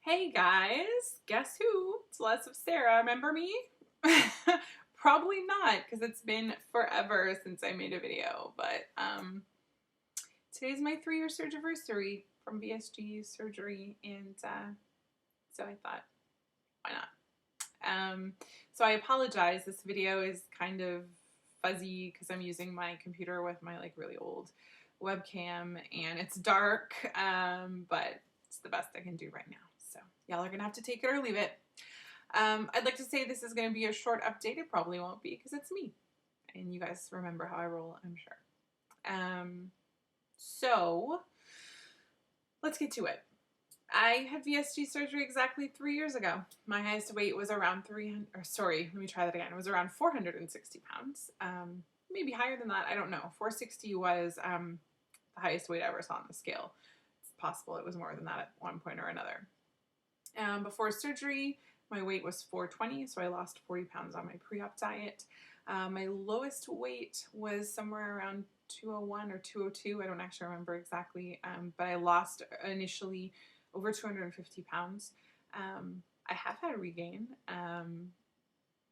Hey guys, guess who? It's LessOfSarah. Remember me? Probably not, because it's been forever since I made a video, but today's my 3-year Surgiversary from VSG surgery, and so I thought, why not? So I apologize, this video is kind of fuzzy because I'm using my computer with my really old webcam, and it's dark, but it's the best I can do right now. So y'all are gonna have to take it or leave it. I'd like to say this is gonna be a short update. It probably won't be because it's me, and you guys remember how I roll, I'm sure. So let's get to it. I had VSG surgery exactly 3 years ago. My highest weight was around 300, or sorry, let me try that again. It was around 460 pounds. Maybe higher than that, I don't know. 460 was the highest weight I ever saw on the scale. It's possible it was more than that at one point or another. Before surgery, my weight was 420, so I lost 40 pounds on my pre-op diet. My lowest weight was somewhere around 201 or 202. I don't actually remember exactly, but I lost initially over 250 pounds. I have had a regain.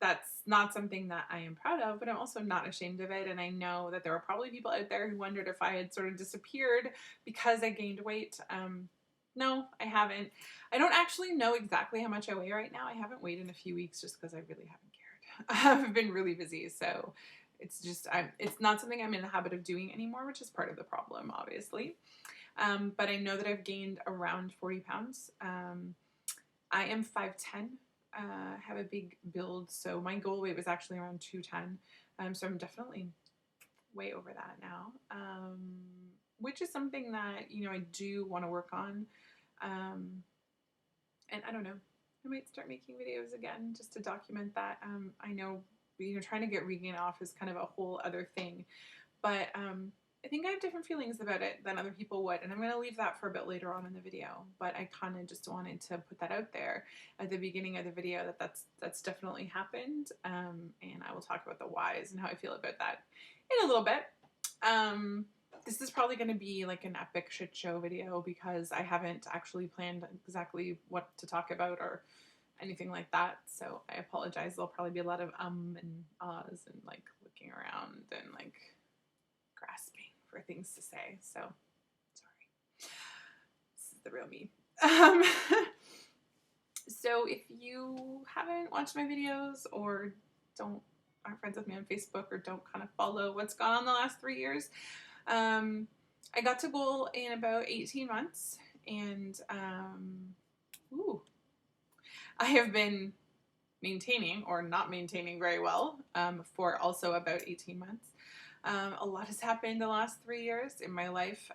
That's not something that I am proud of, but I'm also not ashamed of it. And I know that there are probably people out there who wondered if I had sort of disappeared because I gained weight. No, I haven't. I don't actually know exactly how much I weigh right now. I haven't weighed in a few weeks just because I really haven't cared. I've been really busy, so it's just, it's not something I'm in the habit of doing anymore, which is part of the problem, obviously. But I know that I've gained around 40 pounds. I am 5'10", have a big build, so my goal weight was actually around 210. So I'm definitely way over that now, which is something that, I do want to work on. And I don't know, I might start making videos again just to document that. I know, trying to get regain off is kind of a whole other thing, but I think I have different feelings about it than other people would, and I'm going to leave that for a bit later on in the video, but I kind of just wanted to put that out there at the beginning of the video that's definitely happened, and I will talk about the whys and how I feel about that in a little bit. This is probably going to be like an epic shit show video because I haven't actually planned exactly what to talk about or anything like that, so I apologize. There'll probably be a lot of and ahs and looking around and grasping for things to say, so sorry. This is the real me. So if you haven't watched my videos or aren't friends with me on Facebook or don't kind of follow what's gone on the last 3 years, I got to goal in about 18 months, and I have been maintaining or not maintaining very well for also about 18 months. A lot has happened the last 3 years in my life.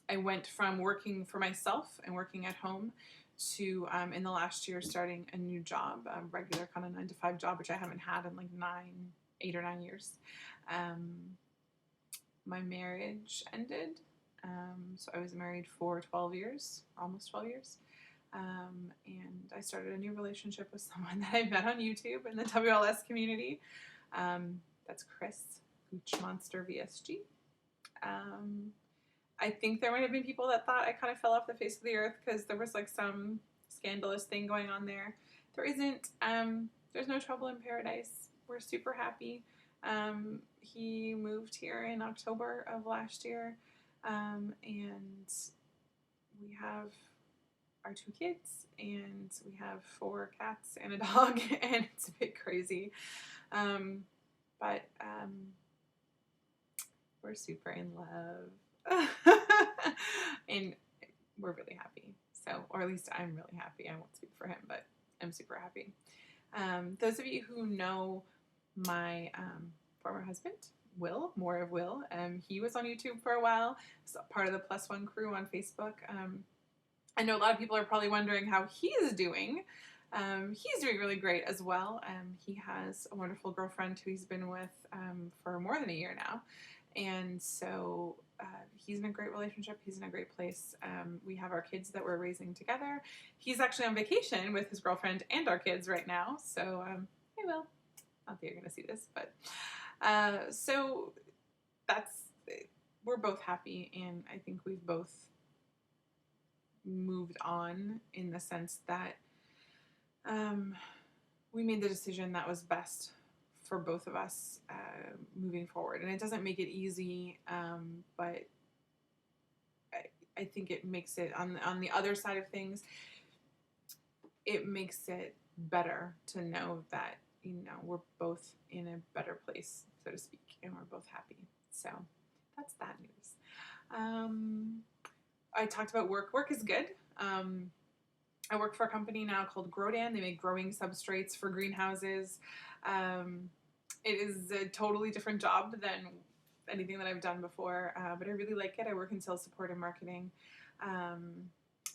I went from working for myself and working at home to, in the last year, starting a new job, a regular kind of 9-to-5 job, which I haven't had in 8 or 9 years. My marriage ended. So I was married for 12 years, almost 12 years. And I started a new relationship with someone that I met on YouTube in the WLS community. That's Chris, Gooch Monster VSG. I think there might have been people that thought I kind of fell off the face of the earth because there was some scandalous thing going on there. There isn't. There's no trouble in paradise. We're super happy. He moved here in October of last year, and we have our 2 kids, and we have 4 cats and a dog, and it's a bit crazy. But we're super in love. And we're really happy. So, or at least I'm really happy. I won't speak for him, but I'm super happy. Those of you who know my former husband, Will, more of Will, he was on YouTube for a while. So part of the +1 crew on Facebook. I know a lot of people are probably wondering how he's doing. He's doing really great as well. He has a wonderful girlfriend who he's been with for more than a year now. And so he's in a great relationship. He's in a great place. We have our kids that we're raising together. He's actually on vacation with his girlfriend and our kids right now. So, hey, Will. Not that you're going to see this, but so we're both happy, and I think we've both moved on in the sense that we made the decision that was best for both of us moving forward. And it doesn't make it easy, but I think it makes it, on the other side of things, it makes it better to know that, you know, we're both in a better place, so to speak, and we're both happy. So that's that news. I talked about work. Work is good. I work for a company now called Grodan. They make growing substrates for greenhouses. It is a totally different job than anything that I've done before, but I really like it. I work in sales support and marketing.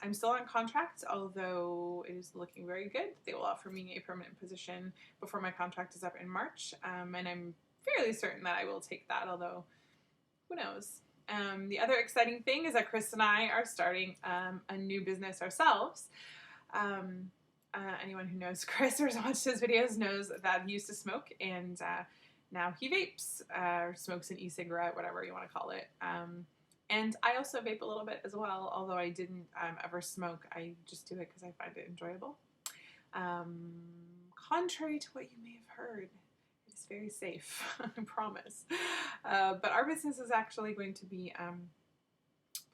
I'm still on contract, although it is looking very good. They will offer me a permanent position before my contract is up in March, and I'm fairly certain that I will take that, although who knows. The other exciting thing is that Chris and I are starting a new business ourselves. Anyone who knows Chris or has watched his videos knows that he used to smoke, and now he vapes, or smokes an e-cigarette, whatever you want to call it. And I also vape a little bit as well, although I didn't ever smoke. I just do it because I find it enjoyable. Contrary to what you may have heard, it is very safe, I promise. But our business is actually going to be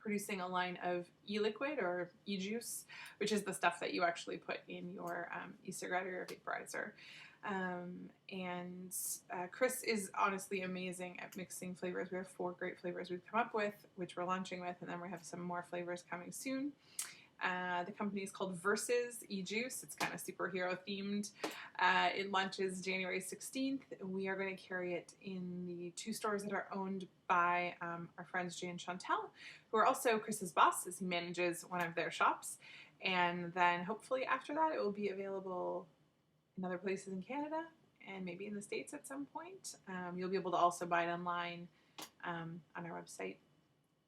producing a line of e-liquid or e-juice, which is the stuff that you actually put in your e-cigarette or your vaporizer. Chris is honestly amazing at mixing flavors. We have 4 great flavors we've come up with, which we're launching with, and then we have some more flavors coming soon. The company is called Versus e-juice. It's kind of superhero themed. It launches January 16th. We are going to carry it in the 2 stores that are owned by our friends Jay and Chantel, who are also Chris's boss, as he manages one of their shops. And then hopefully after that it will be available in other places in Canada and maybe in the States at some point. You'll be able to also buy it online on our website,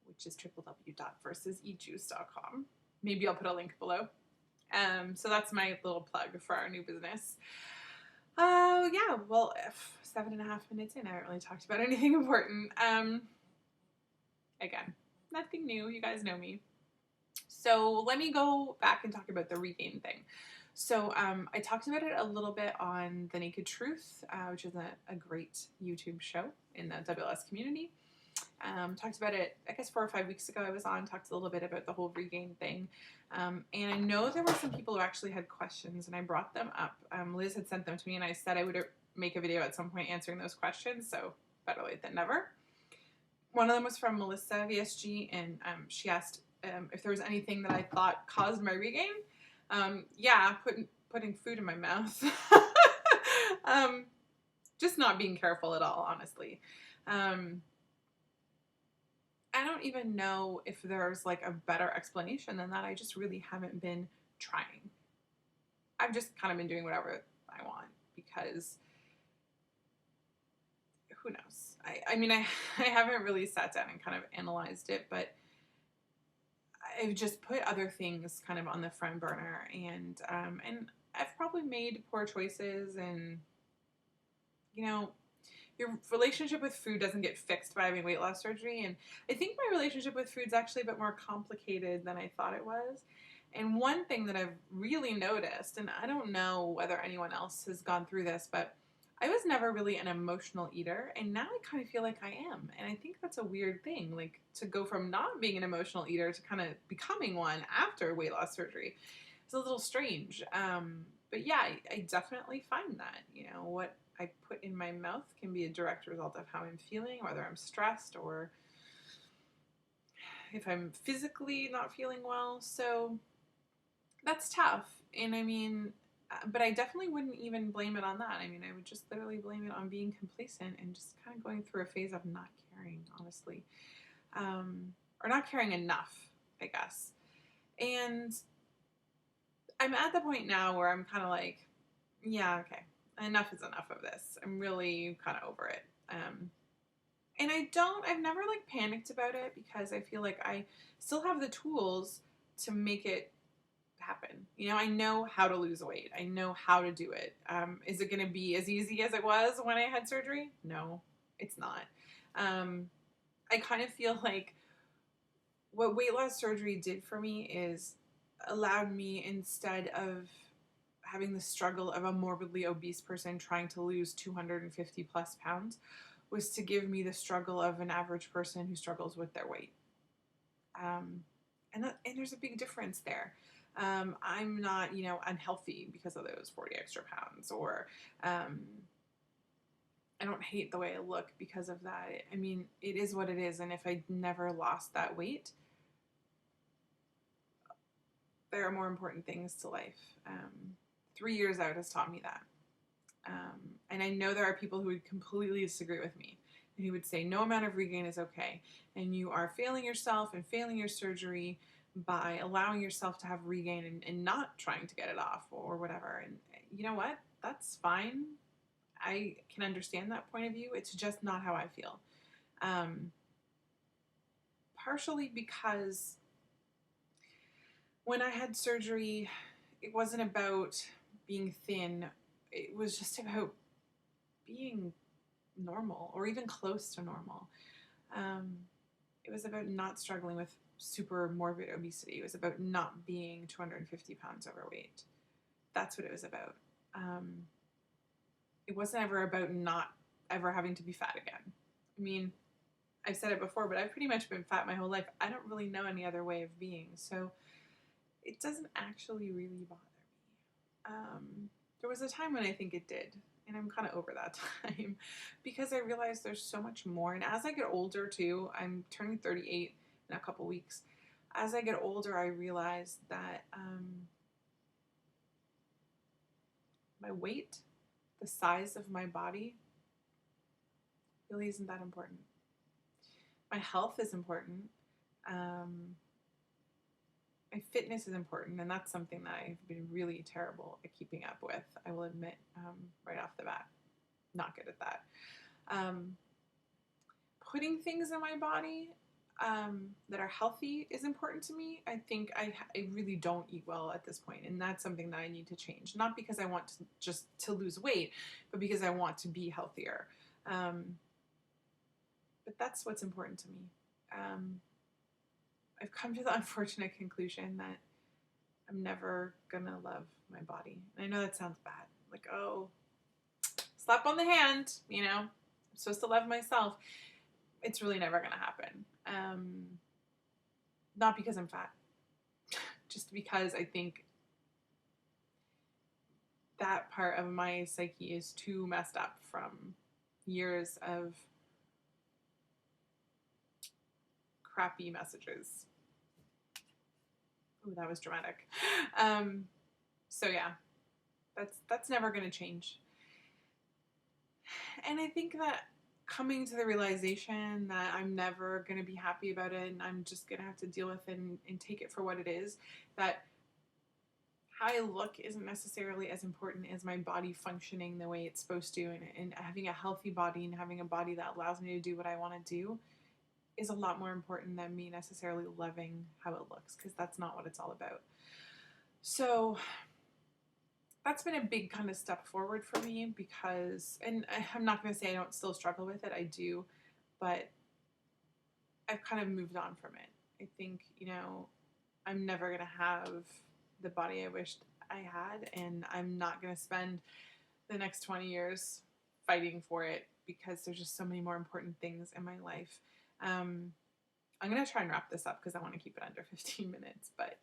which is www.versusejuice.com. Maybe I'll put a link below. So that's my little plug for our new business. Yeah, well, 7.5 minutes in, I haven't really talked about anything important. Again, nothing new. You guys know me. So let me go back and talk about the regain thing. So I talked about it a little bit on The Naked Truth, which is a great YouTube show in the WLS community. Talked about it, I guess 4 or 5 weeks ago I was on, talked a little bit about the whole regain thing. And I know there were some people who actually had questions, and I brought them up. Liz had sent them to me, and I said I would make a video at some point answering those questions, so better late than never. One of them was from Melissa VSG, and she asked if there was anything that I thought caused my regain. Yeah, putting food in my mouth. Just not being careful at all, honestly. I don't even know if there's like a better explanation than that. I just really haven't been trying. I've just kind of been doing whatever I want because who knows? I mean, I haven't really sat down and kind of analyzed it, but I've just put other things kind of on the front burner, and I've probably made poor choices, and you know, your relationship with food doesn't get fixed by having weight loss surgery, and I think my relationship with food's actually a bit more complicated than I thought it was. And one thing that I've really noticed, and I don't know whether anyone else has gone through this, but I was never really an emotional eater, and now I kind of feel like I am. And I think that's a weird thing, like to go from not being an emotional eater to kind of becoming one after weight loss surgery. It's a little strange. But yeah, I definitely find that, you know, what I put in my mouth can be a direct result of how I'm feeling, whether I'm stressed or if I'm physically not feeling well. So that's tough. And I mean, but I definitely wouldn't even blame it on that. I mean, I would just literally blame it on being complacent and just kind of going through a phase of not caring, honestly. Or not caring enough, I guess. And I'm at the point now where I'm kind of like, yeah, okay, enough is enough of this. I'm really kind of over it. And I've never like panicked about it because I feel like I still have the tools to make it happen. You know, I know how to lose weight. I know how to do it. Is it going to be as easy as it was when I had surgery? No, it's not. I kind of feel like what weight loss surgery did for me is allowed me, instead of having the struggle of a morbidly obese person trying to lose 250 plus pounds, was to give me the struggle of an average person who struggles with their weight. And there's a big difference there. I'm not, unhealthy because of those 40 extra pounds, or I don't hate the way I look because of that. I mean, it is what it is. And if I never lost that weight, there are more important things to life. 3 years out has taught me that. And I know there are people who would completely disagree with me and who would say no amount of regain is okay. And you are failing yourself and failing your surgery by allowing yourself to have regain and not trying to get it off or whatever. And you know what? That's fine. I can understand that point of view. It's just not how I feel. Partially because when I had surgery, it wasn't about being thin. It was just about being normal, or even close to normal. It was about not struggling with super morbid obesity. It was about not being 250 pounds overweight. That's what it was about. It wasn't ever about not ever having to be fat again. I mean, I've said it before, but I've pretty much been fat my whole life. I don't really know any other way of being, so it doesn't actually really bother me. There was a time when I think it did, and I'm kind of over that time because I realized there's so much more. And as I get older too, I'm turning 38 in a couple weeks. As I get older, I realize that my weight, the size of my body, really isn't that important. My health is important. My fitness is important, and that's something that I've been really terrible at keeping up with, I will admit, right off the bat. Not good at that. Putting things in my body that are healthy is important to me. I think I really don't eat well at this point, and that's something that I need to change. Not because I want to just to lose weight, but because I want to be healthier. But that's what's important to me. I've come to the unfortunate conclusion that I'm never gonna love my body. And I know that sounds bad. Like, oh, slap on the hand, I'm supposed to love myself. It's really never gonna happen. Not because I'm fat, just because I think that part of my psyche is too messed up from years of crappy messages. Ooh, that was dramatic. So yeah, that's never going to change. And I think that coming to the realization that I'm never going to be happy about it, and I'm just going to have to deal with it and take it for what it is, that how I look isn't necessarily as important as my body functioning the way it's supposed to, and having a healthy body and having a body that allows me to do what I want to do is a lot more important than me necessarily loving how it looks, because that's not what it's all about. So that's been a big kind of step forward for me, because, and I'm not going to say I don't still struggle with it, I do, but I've kind of moved on from it. I think, I'm never going to have the body I wished I had, and I'm not going to spend the next 20 years fighting for it, because there's just so many more important things in my life. I'm going to try and wrap this up because I want to keep it under 15 minutes, but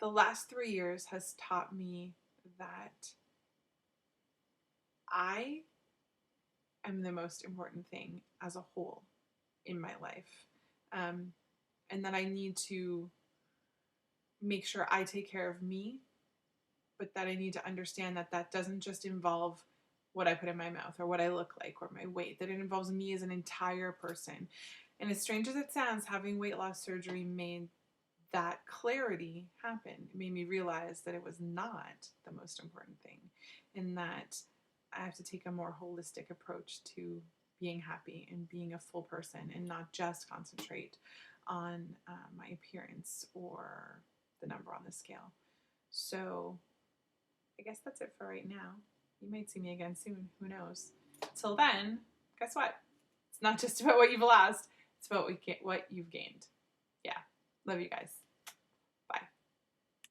the last 3 years has taught me that I am the most important thing as a whole in my life, and that I need to make sure I take care of me, but that I need to understand that that doesn't just involve what I put in my mouth or what I look like or my weight, that it involves me as an entire person. And as strange as it sounds, having weight loss surgery made that clarity happen. It made me realize that it was not the most important thing, and that I have to take a more holistic approach to being happy and being a full person, and not just concentrate on my appearance or the number on the scale. So I guess that's it for right now. You might see me again soon. Who knows? Till then, guess what? It's not just about what you've lost. It's about what you've gained. Yeah. Love you guys.